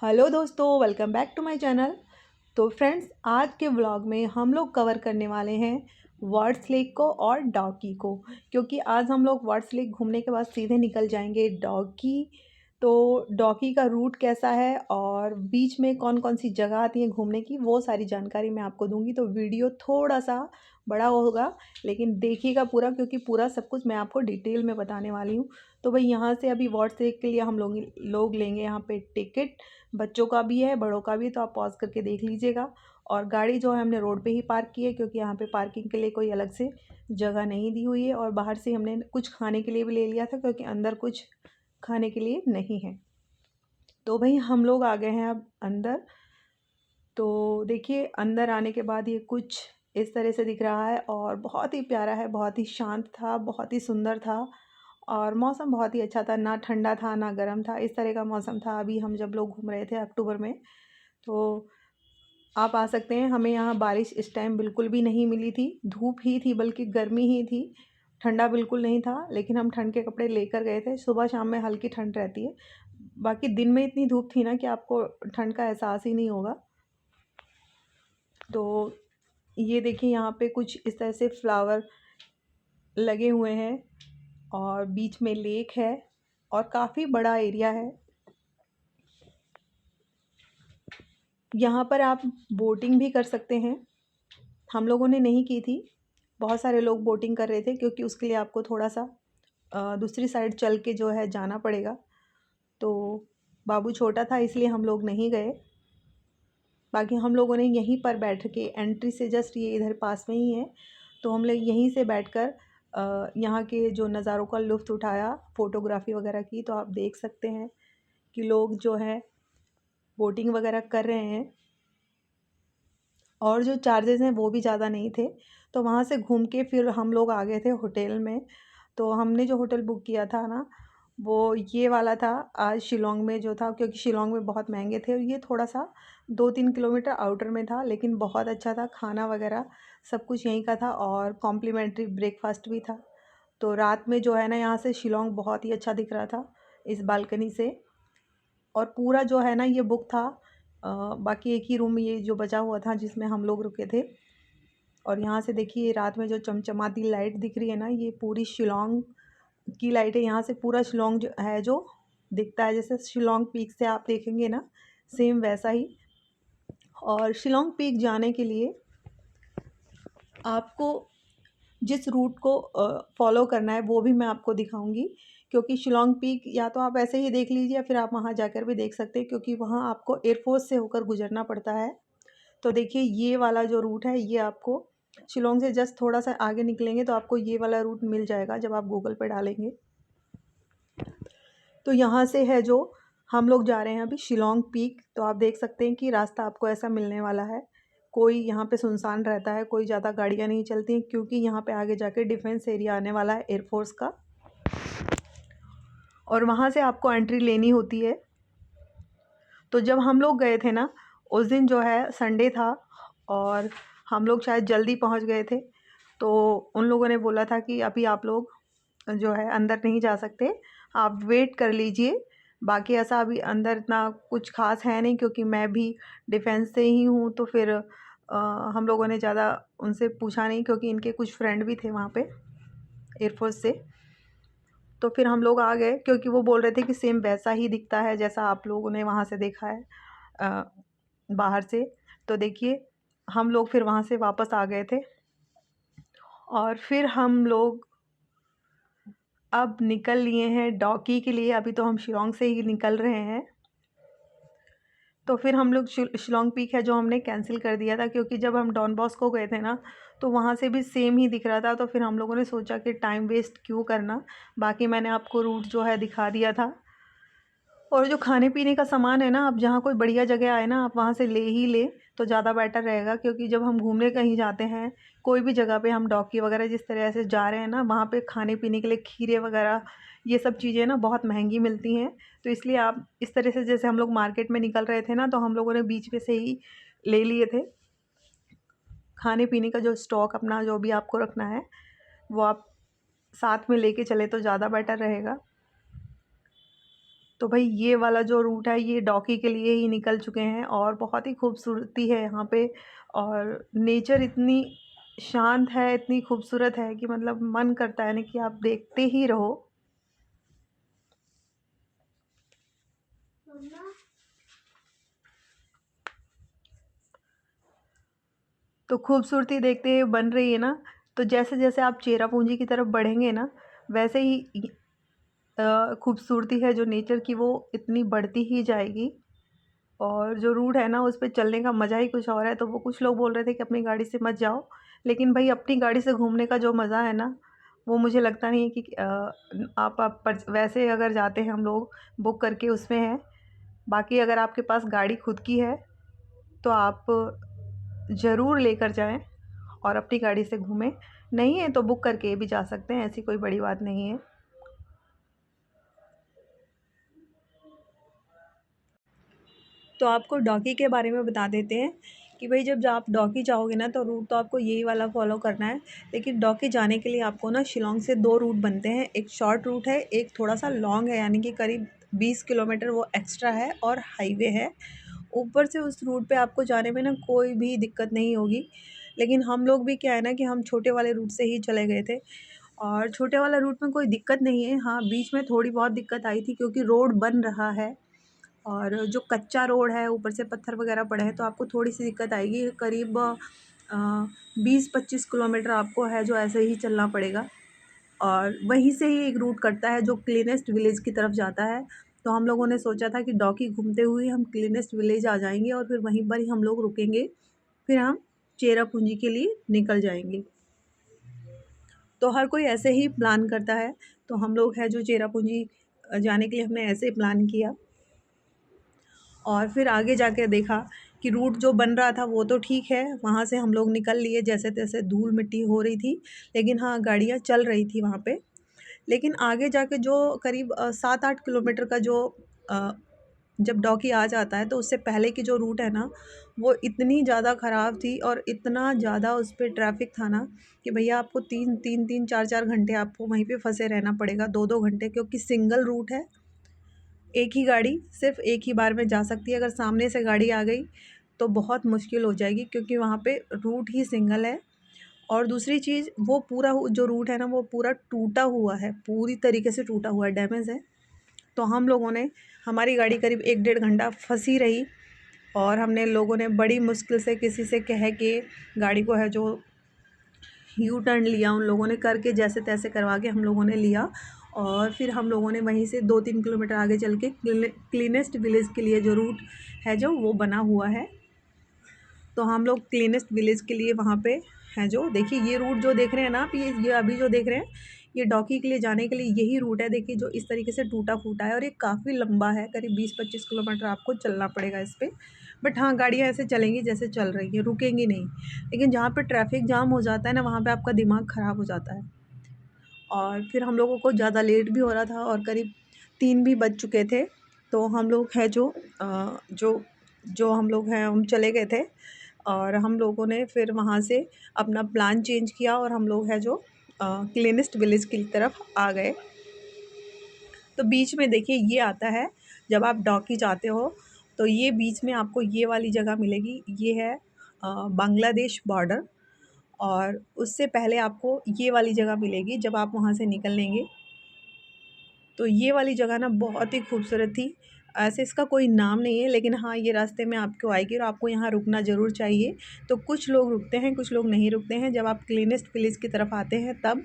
Hello दोस्तों, welcome back to my channel. तो friends, आज के व्लॉग में हम लोग कवर करने वाले हैं वर्ड्स लेक को और डॉकी को, क्योंकि आज हम लोग वर्ड्स लेक घूमने के बाद सीधे निकल जाएंगे डॉकी। तो डॉकी का रूट कैसा है और बीच में कौन कौन सी जगह आती है घूमने की, वो सारी जानकारी मैं आपको दूंगी। तो वीडियो थोड़ा सा बड़ा होगा, लेकिन देखिएगा पूरा, क्योंकि पूरा सब कुछ मैं आपको डिटेल में बताने वाली हूँ। तो भाई यहाँ से अभी वर्ड्स लेक के लिए हम लोग लेंगे यहाँ पे टिकट। बच्चों का भी है, बड़ों का भी, तो आप पॉज करके देख लीजिएगा। और गाड़ी जो है हमने रोड पे ही पार्क की है, क्योंकि यहाँ पे पार्किंग के लिए कोई अलग से जगह नहीं दी हुई है। और बाहर से हमने कुछ खाने के लिए भी ले लिया था, क्योंकि अंदर कुछ खाने के लिए नहीं है। तो भाई हम लोग आ गए हैं अब अंदर। तो देखिए, अंदर आने के बाद ये कुछ इस तरह से दिख रहा है और बहुत ही प्यारा है, बहुत ही शांत था, बहुत ही सुंदर था। और मौसम बहुत ही अच्छा था, ना ठंडा था ना गर्म था, इस तरह का मौसम था अभी हम जब लोग घूम रहे थे अक्टूबर में। तो आप आ सकते हैं। हमें यहाँ बारिश इस टाइम बिल्कुल भी नहीं मिली थी, धूप ही थी, बल्कि गर्मी ही थी। ठंडा बिल्कुल नहीं था, लेकिन हम ठंड के कपड़े लेकर गए थे। सुबह शाम में हल्की ठंड रहती है, बाकी दिन में इतनी धूप थी ना कि आपको ठंड का एहसास ही नहीं होगा। तो ये देखिए, यहाँ पे कुछ इस तरह से फ्लावर लगे हुए हैं और बीच में लेक है और काफ़ी बड़ा एरिया है। यहाँ पर आप बोटिंग भी कर सकते हैं। हम लोगों ने नहीं की थी, बहुत सारे लोग बोटिंग कर रहे थे, क्योंकि उसके लिए आपको थोड़ा सा दूसरी साइड चल के जो है जाना पड़ेगा। तो बाबू छोटा था, इसलिए हम लोग नहीं गए। बाकी हम लोगों ने यहीं पर बैठ के, एंट्री से जस्ट ये इधर पास में ही है, तो हम लोग यहीं से बैठकर यहाँ के जो नज़ारों का लुत्फ़ उठाया, फ़ोटोग्राफ़ी वगैरह की। तो आप देख सकते हैं कि लोग जो है बोटिंग वगैरह कर रहे हैं, और जो चार्जेस हैं वो भी ज़्यादा नहीं थे। तो वहाँ से घूम के फिर हम लोग आ गए थे होटल में। तो हमने जो होटल बुक किया था ना, वो ये वाला था, आज शिलोंग में जो था, क्योंकि शिलोंग में बहुत महंगे थे और ये थोड़ा सा 2-3 किलोमीटर आउटर में था, लेकिन बहुत अच्छा था। खाना वगैरह सब कुछ यहीं का था और कॉम्प्लीमेंट्री ब्रेकफास्ट भी था। तो रात में जो है ना, यहाँ से शिलोंग बहुत ही अच्छा दिख रहा था इस बालकनी से। और पूरा जो है ना ये बुक था। बाकी एक ही रूम ये जो बचा हुआ था जिसमें हम लोग रुके थे। और यहाँ से देखिए, रात में जो चमचमाती लाइट दिख रही है ना, ये पूरी शिलोंग की लाइट है। यहाँ से पूरा शिलोंग जो है, जो दिखता है जैसे शिलोंग पीक से आप देखेंगे ना, सेम वैसा ही। और शिलोंग पीक जाने के लिए आपको जिस रूट को फॉलो करना है वो भी मैं आपको दिखाऊंगी, क्योंकि शिलोंग पीक या तो आप ऐसे ही देख लीजिए, या फिर आप वहाँ जाकर भी देख सकते हैं, क्योंकि वहाँ आपको एयरफोर्स से होकर गुजरना पड़ता है। तो देखिए, ये वाला जो रूट है, ये आपको शिलोंग से जस्ट थोड़ा सा आगे निकलेंगे तो आपको ये वाला रूट मिल जाएगा जब आप गूगल पे डालेंगे। तो यहाँ से है जो हम लोग जा रहे हैं अभी शिलोंग पीक। तो आप देख सकते हैं कि रास्ता आपको ऐसा मिलने वाला है। कोई यहाँ पे सुनसान रहता है, कोई ज़्यादा गाड़ियाँ नहीं चलती, क्योंकि यहाँ पे आगे जाके डिफेंस एरिया आने वाला है एयरफोर्स का, और वहाँ से आपको एंट्री लेनी होती है। तो जब हम लोग गए थे ना, उस दिन जो है संडे था और हम लोग शायद जल्दी पहुँच गए थे। तो उन लोगों ने बोला था कि अभी आप लोग जो है अंदर नहीं जा सकते, आप वेट कर लीजिए। बाकी ऐसा अभी अंदर इतना कुछ खास है नहीं, क्योंकि मैं भी डिफेंस से ही हूँ। तो फिर हम लोगों ने ज़्यादा उनसे पूछा नहीं, क्योंकि इनके कुछ फ्रेंड भी थे वहाँ पे एयरफोर्स से। तो फिर हम लोग आ गए, क्योंकि वो बोल रहे थे कि सेम वैसा ही दिखता है जैसा आप लोगों ने वहाँ से देखा है बाहर से। तो देखिए, हम लोग फिर वहाँ से वापस आ गए थे और फिर हम लोग अब निकल लिए हैं डॉकी के लिए। अभी तो हम शिलोंग से ही निकल रहे हैं। तो फिर हम लोग शिलोंग पीक है जो हमने कैंसिल कर दिया था, क्योंकि जब हम डॉन बॉस्को गए थे ना, तो वहाँ से भी सेम ही दिख रहा था। तो फिर हम लोगों ने सोचा कि टाइम वेस्ट क्यों करना। बाकी मैंने आपको रूट जो है दिखा दिया था। और जो खाने पीने का सामान है ना, आप जहाँ कोई बढ़िया जगह आए ना, आप वहाँ से ले ही ले तो ज़्यादा बेटर रहेगा। क्योंकि जब हम घूमने कहीं जाते हैं, कोई भी जगह पे, हम डॉकी वगैरह जिस तरह से जा रहे हैं ना, वहाँ पे खाने पीने के लिए खीरे वगैरह ये सब चीज़ें ना बहुत महंगी मिलती हैं। तो इसलिए आप इस तरह से, जैसे हम लोग मार्केट में निकल रहे थे ना, तो हम लोगों ने बीच में से ही ले लिए थे। खाने पीने का जो स्टॉक अपना जो भी आपको रखना है, वो आप साथ में लेके चले तो ज़्यादा बेटर रहेगा। तो भाई ये वाला जो रूट है ये डॉकी के लिए ही निकल चुके हैं और बहुत ही खूबसूरती है यहाँ पे। और नेचर इतनी शांत है, इतनी खूबसूरत है कि मतलब मन करता है ना कि आप देखते ही रहो। तो खूबसूरती देखते ही बन रही है ना। तो जैसे जैसे आप चेरापूंजी की तरफ बढ़ेंगे ना, वैसे ही खूबसूरती है जो नेचर की वो इतनी बढ़ती ही जाएगी। और जो रूट है ना उस पे चलने का मज़ा ही कुछ और है। तो वो कुछ लोग बोल रहे थे कि अपनी गाड़ी से मत जाओ, लेकिन भाई अपनी गाड़ी से घूमने का जो मज़ा है ना, वो मुझे लगता नहीं है कि आप पर वैसे अगर जाते हैं हम लोग बुक करके उसमें है। बाकी अगर आपके पास गाड़ी खुद की है तो आप ज़रूर लेकर जाएं और अपनी गाड़ी से घूमें। नहीं है तो बुक करके भी जा सकते हैं, ऐसी कोई बड़ी बात नहीं है। तो आपको डॉकी के बारे में बता देते हैं कि भाई जब आप डॉकी जाओगे ना तो रूट तो आपको यही वाला फॉलो करना है। लेकिन डॉकी जाने के लिए आपको ना शिलोंग से 2 रूट बनते हैं। एक शॉर्ट रूट है, एक थोड़ा सा लॉन्ग है, यानी कि करीब 20 किलोमीटर वो एक्स्ट्रा है और हाईवे है। ऊपर से उस रूट पे आपको जाने में ना कोई भी दिक्कत नहीं होगी। लेकिन हम लोग भी क्या है ना कि हम छोटे वाले रूट से ही चले गए थे और छोटे वाला रूट में कोई दिक्कत नहीं है। हाँ, बीच में थोड़ी बहुत दिक्कत आई थी क्योंकि रोड बन रहा है और जो कच्चा रोड है ऊपर से पत्थर वगैरह पड़े हैं, तो आपको थोड़ी सी दिक्कत आएगी। करीब 20-25 किलोमीटर आपको है जो ऐसे ही चलना पड़ेगा। और वहीं से ही एक रूट कटता है जो क्लीनेस्ट विलेज की तरफ जाता है। तो हम लोगों ने सोचा था कि डॉकी घूमते हुए हम क्लीनेस्ट विलेज आ जाएंगे और फिर वहीं पर ही हम लोग रुकेंगे, फिर हम चेरापूंजी के लिए निकल जाएंगे। तो हर कोई ऐसे ही प्लान करता है। तो हम लोग है जो चेरापूंजी जाने के लिए हमने ऐसे ही प्लान किया और फिर आगे जाके देखा कि रूट जो बन रहा था वो तो ठीक है, वहाँ से हम लोग निकल लिए जैसे तैसे, धूल मिट्टी हो रही थी लेकिन हाँ गाड़ियाँ चल रही थी वहाँ पे। लेकिन आगे जाके जो करीब 7-8 किलोमीटर का जो अ, जब डॉकी आ जाता है तो उससे पहले की जो रूट है ना वो इतनी ज़्यादा ख़राब थी और इतना ज़्यादा उस पर ट्रैफिक था ना कि भैया आपको 3-4 घंटे आपको वहीं पे फंसे रहना पड़ेगा, 2-2 घंटे, क्योंकि सिंगल रूट है। एक ही गाड़ी सिर्फ एक ही बार में जा सकती है। अगर सामने से गाड़ी आ गई तो बहुत मुश्किल हो जाएगी क्योंकि वहाँ पे रूट ही सिंगल है। और दूसरी चीज़, वो पूरा जो रूट है ना वो पूरा टूटा हुआ है, पूरी तरीके से टूटा हुआ है, डैमेज है। तो हम लोगों ने, हमारी गाड़ी करीब 1-1.5 घंटा फंसी रही और हमने लोगों ने बड़ी मुश्किल से किसी से कह के गाड़ी को है जो यू टर्न लिया, उन लोगों ने करके जैसे तैसे करवा के हम लोगों ने लिया। और फिर हम लोगों ने वहीं से 2-3 किलोमीटर आगे चल के क्लीनेस्ट विलेज के लिए जो रूट है जो वो बना हुआ है। तो हम लोग क्लीनेस्ट विलेज के लिए वहाँ पे हैं जो देखिए, ये रूट जो देख रहे हैं ना आप, ये अभी जो देख रहे हैं ये डॉकी के लिए जाने के लिए यही रूट है। देखिए जो इस तरीके से टूटा फूटा है और ये काफ़ी लंबा है, करीब 20-25 किलोमीटर आपको चलना पड़ेगा इस पर। बट हाँ, गाड़ियाँ ऐसे चलेंगी जैसे चल रही हैं, रुकेंगी नहीं। लेकिन जहाँ पे ट्रैफिक जाम हो जाता है ना वहाँ पे आपका दिमाग ख़राब हो जाता है। और फिर हम लोगों को ज़्यादा लेट भी हो रहा था और करीब 3 भी बज चुके थे। तो हम लोग हैं जो जो हम लोग हैं हम चले गए थे और हम लोगों ने फिर वहाँ से अपना प्लान चेंज किया और हम लोग हैं जो क्लीनेस्ट विलेज की तरफ आ गए। तो बीच में देखिए ये आता है, जब आप डॉकी जाते हो तो ये बीच में आपको ये वाली जगह मिलेगी, ये है बांग्लादेश बॉर्डर। और उससे पहले आपको ये वाली जगह मिलेगी जब आप वहाँ से निकलेंगे। तो ये वाली जगह ना बहुत ही खूबसूरत थी। ऐसे इसका कोई नाम नहीं है लेकिन हाँ, ये रास्ते में आपको आएगी और आपको यहाँ रुकना ज़रूर चाहिए। तो कुछ लोग रुकते हैं, कुछ लोग नहीं रुकते हैं। जब आप क्लीनेस्ट विलेज की तरफ आते हैं तब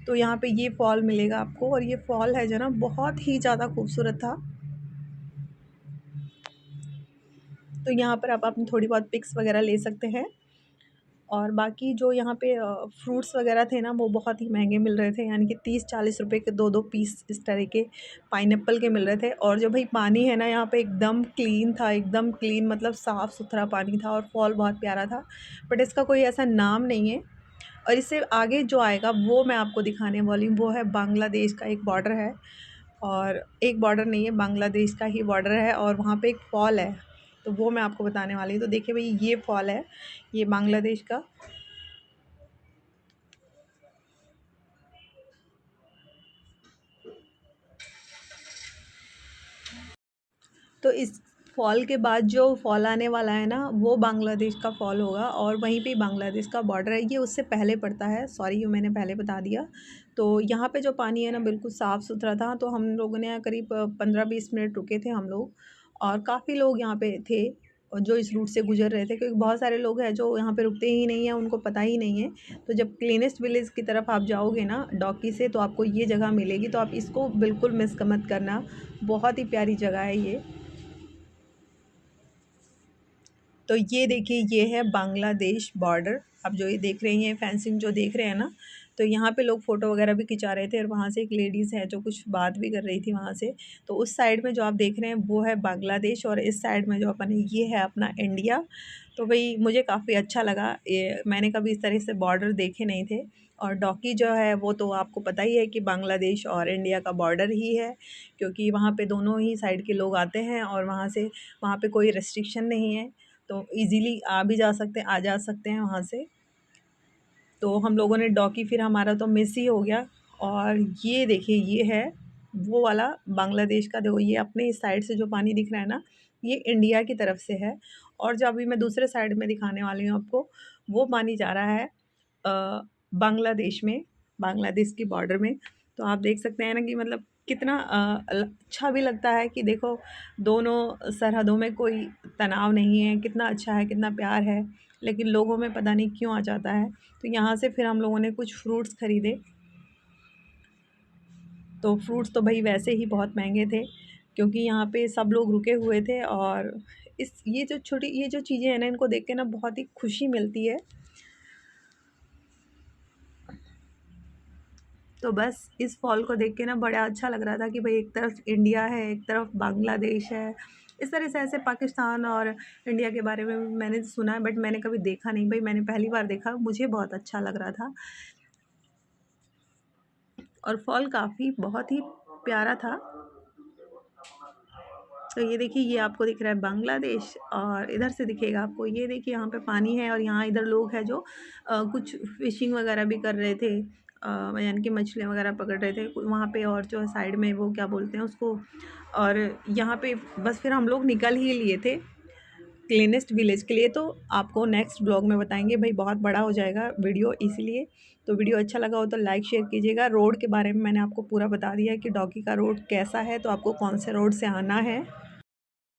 तो यहाँ पे ये फॉल मिलेगा आपको और ये फॉल है जो ना बहुत ही ज़्यादा खूबसूरत था। तो यहाँ पर आप अपनी थोड़ी बहुत पिक्स वगैरह ले सकते हैं। और बाकी जो यहाँ पे फ्रूट्स वगैरह थे ना वो बहुत ही महंगे मिल रहे थे, यानी कि 30-40 रुपए के 2-2 पीस इस तरह के पाइनएप्पल के मिल रहे थे। और जो भाई पानी है ना यहाँ पे एकदम क्लीन था, एकदम क्लीन मतलब साफ़ सुथरा पानी था और फॉल बहुत प्यारा था। बट इसका कोई ऐसा नाम नहीं है। और इससे आगे जो आएगा वो मैं आपको दिखाने वाली हूँ, वो है बांग्लादेश का एक बॉर्डर है। और एक बॉर्डर नहीं है, बांग्लादेश का ही बॉर्डर है और वहाँ पे एक फॉल है, तो वो मैं आपको बताने वाली हूँ। तो देखिए भाई ये फॉल है, ये बांग्लादेश का। तो इस फॉल के बाद जो फॉल आने वाला है ना, वो बांग्लादेश का फॉल होगा और वहीं पे बांग्लादेश का बॉर्डर है। ये उससे पहले पड़ता है, सॉरी ये मैंने पहले बता दिया। तो यहाँ पे जो पानी है ना बिल्कुल साफ़ सुथरा था। तो हम लोगों ने करीब 15-20 मिनट रुके थे हम लोग, और काफ़ी लोग यहाँ पे थे और जो इस रूट से गुजर रहे थे, क्योंकि बहुत सारे लोग हैं जो यहाँ पे रुकते ही नहीं हैं, उनको पता ही नहीं है। तो जब क्लीनेस्ट विलेज की तरफ आप जाओगे ना डॉकी से, तो आपको ये जगह मिलेगी, तो आप इसको बिल्कुल मिस मत करना। बहुत ही प्यारी जगह है ये। तो ये देखिए, ये है बांग्लादेश बॉर्डर। आप जो ये देख रहे हैं फेंसिंग जो देख रहे हैं ना, तो यहाँ पे लोग फ़ोटो वगैरह भी खिंचा रहे थे, और वहाँ से एक लेडीज़ है जो कुछ बात भी कर रही थी वहाँ से। तो उस साइड में जो आप देख रहे हैं वो है बांग्लादेश, और इस साइड में जो अपन है ये है अपना इंडिया। तो भाई मुझे काफ़ी अच्छा लगा ये, मैंने कभी इस तरह से बॉर्डर देखे नहीं थे। और डॉकी जो है वो तो आपको पता ही है कि बांग्लादेश और इंडिया का बॉर्डर ही है, क्योंकि वहाँ पे दोनों ही साइड के लोग आते हैं, और वहाँ पे कोई रेस्ट्रिक्शन नहीं है। तो इजीली आ भी जा सकते हैं, आ जा सकते हैं वहाँ से। तो हम लोगों ने डॉकी फिर हमारा तो मिस ही हो गया। और ये देखिए, ये है वो वाला बांग्लादेश का। देखो ये अपने इस साइड से जो पानी दिख रहा है ना, ये इंडिया की तरफ से है। और जो अभी मैं दूसरे साइड में दिखाने वाली हूँ आपको, वो पानी जा रहा है बांग्लादेश में, बांग्लादेश की बॉर्डर में। तो आप देख सकते हैं ना कि मतलब कितना अच्छा भी लगता है कि देखो दोनों सरहदों में कोई तनाव नहीं है, कितना अच्छा है, कितना प्यार है। लेकिन लोगों में पता नहीं क्यों आ जाता है। तो यहाँ से फिर हम लोगों ने कुछ फ्रूट्स ख़रीदे। तो फ्रूट्स तो भाई वैसे ही बहुत महंगे थे, क्योंकि यहाँ पे सब लोग रुके हुए थे। और ये जो चीज़ें हैं ना, इनको देख के ना बहुत ही खुशी मिलती है। तो बस इस फॉल को देख के ना बड़ा अच्छा लग रहा था कि भाई एक तरफ इंडिया है, एक तरफ बांग्लादेश है। इस तरह से ऐसे पाकिस्तान और इंडिया के बारे में मैंने सुना है, बट मैंने कभी देखा नहीं भाई, मैंने पहली बार देखा, मुझे बहुत अच्छा लग रहा था। और फॉल काफ़ी बहुत ही प्यारा था। तो ये देखिए, ये आपको दिख रहा है बांग्लादेश, और इधर से दिखेगा आपको, ये देखिए यहाँ पे पानी है, और यहाँ इधर लोग हैं जो कुछ फ़िशिंग वगैरह भी कर रहे थे, यानी कि मछलियाँ वगैरह पकड़ रहे थे वहाँ पे। और जो साइड में वो क्या बोलते हैं उसको, और यहाँ पे बस फिर हम लोग निकल ही लिए थे क्लीनेस्ट विलेज के लिए। तो आपको नेक्स्ट ब्लॉग में बताएंगे भाई, बहुत बड़ा हो जाएगा वीडियो इसलिए। तो वीडियो अच्छा लगा हो तो लाइक शेयर कीजिएगा। रोड के बारे में मैंने आपको पूरा बता दिया है कि डॉकी का रोड कैसा है, तो आपको कौन से रोड से आना है।